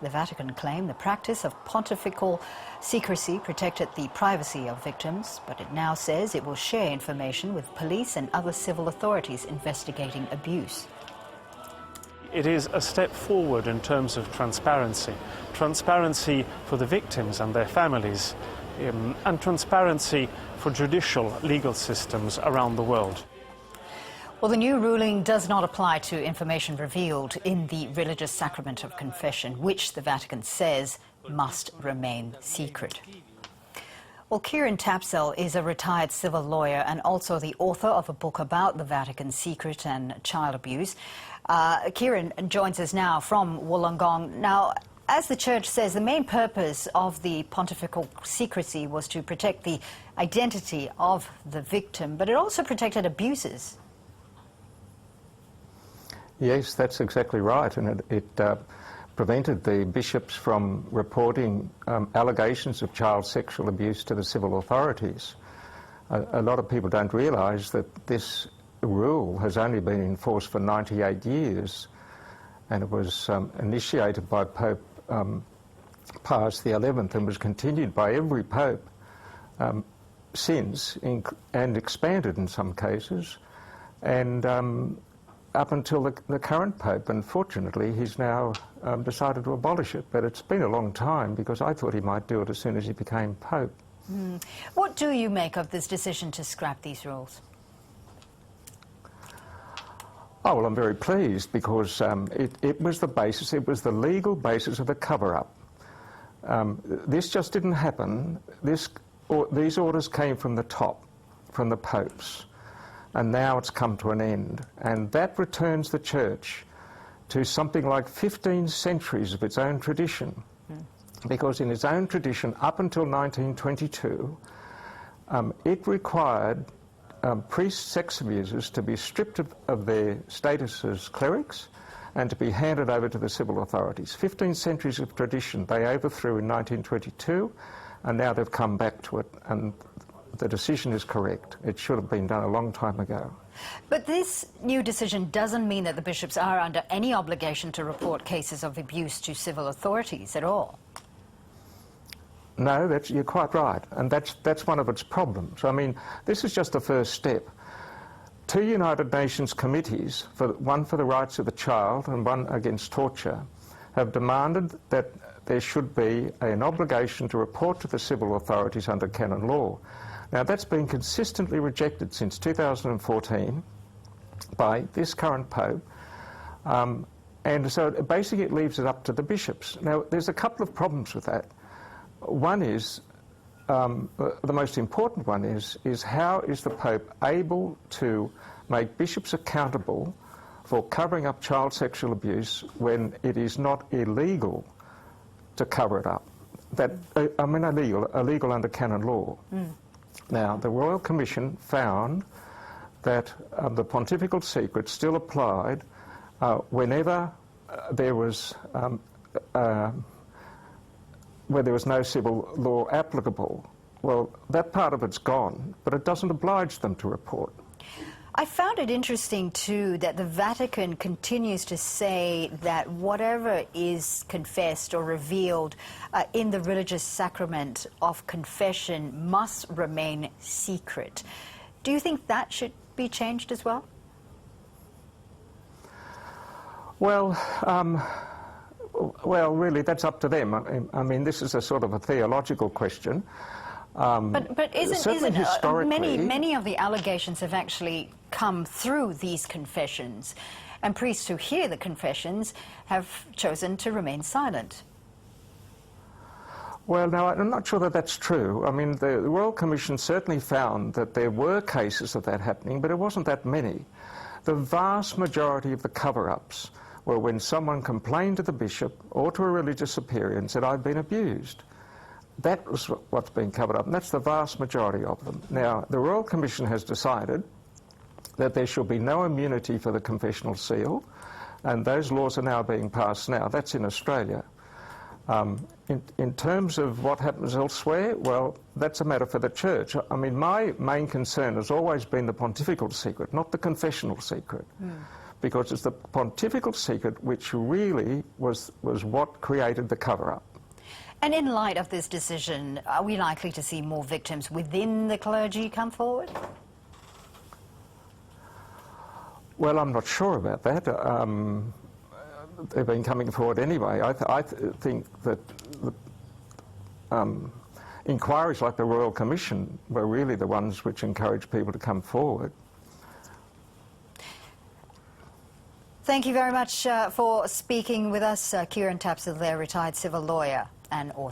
The Vatican claimed the practice of pontifical secrecy protected the privacy of victims, but it now says it will share information with police and other civil authorities investigating abuse. It is a step forward in terms of transparency. Transparency for the victims and their families, and transparency for judicial legal systems around the world. Well, the new ruling does not apply to information revealed in the religious sacrament of confession, which the Vatican says must remain secret. Well, Kieran Tapsell is a retired civil lawyer and also the author of a book about the Vatican's secret and child abuse. Kieran joins us now from Wollongong. Now, as the Church says, the main purpose of the pontifical secrecy was to protect the identity of the victim, but it also protected abusers. Yes, that's exactly right, and it prevented the bishops from reporting allegations of child sexual abuse to the civil authorities. A lot of people don't realise that this rule has only been in force for 98 years, and it was initiated by Pope Pius XI and was continued by every pope since, and expanded in some cases, and up until the current Pope. Unfortunately, he's now decided to abolish it, but it's been a long time because I thought he might do it as soon as he became Pope. What do you make of this decision to scrap these rules? Oh, well, I'm very pleased because it was the basis, it was the legal basis of a cover-up. This just didn't happen. These orders came from the top, from the popes, and now it's come to an end. And that returns the Church to something like 15 centuries of its own tradition. Because in its own tradition, up until 1922, it required priest sex abusers to be stripped of their status as clerics and to be handed over to the civil authorities. 15 centuries of tradition they overthrew in 1922, and now they've come back to it, and the decision is correct. It should have been done a long time ago. But this new decision doesn't mean that the bishops are under any obligation to report cases of abuse to civil authorities at all. No, you're quite right, and that's one of its problems. I mean, this is just the first step. 2 United Nations committees, one for the rights of the child and one against torture, have demanded that there should be an obligation to report to the civil authorities under canon law. Now, that's been consistently rejected since 2014 by this current Pope, and so basically it leaves it up to the bishops. Now, there's a couple of problems with that. One is, the most important one is how is the Pope able to make bishops accountable for covering up child sexual abuse when it is not illegal to cover it up? Illegal under canon law. Now, the Royal Commission found that the pontifical secret still applied whenever there was where there was no civil law applicable. Well, that part of it's gone, but it doesn't oblige them to report. I found it interesting, too, that the Vatican continues to say that whatever is confessed or revealed in the religious sacrament of confession must remain secret. Do you think that should be changed as well? Well, really, that's up to them. I mean, this is a sort of a theological question. But isn't historically, many of the allegations have actually come through these confessions, and priests who hear the confessions have chosen to remain silent? Well, no, I'm not sure that that's true. I mean, the Royal Commission certainly found that there were cases of that happening, but it wasn't that many. The vast majority of the cover-ups were when someone complained to the bishop or to a religious superior and said, "I've been abused." That was what's been covered up, and that's the vast majority of them. Now, the Royal Commission has decided that there shall be no immunity for the confessional seal, and those laws are now being passed now. That's in Australia. In terms of what happens elsewhere, well, that's a matter for the Church. I mean, my main concern has always been the pontifical secret, not the confessional secret. because it's the pontifical secret which really was what created the cover-up. And in light of this decision, are we likely to see more victims within the clergy come forward? Well, I'm not sure about that. They've been coming forward anyway. I think that inquiries like the Royal Commission were really the ones which encouraged people to come forward. Thank you very much for speaking with us. Kieran Tapsell there, retired civil lawyer and author.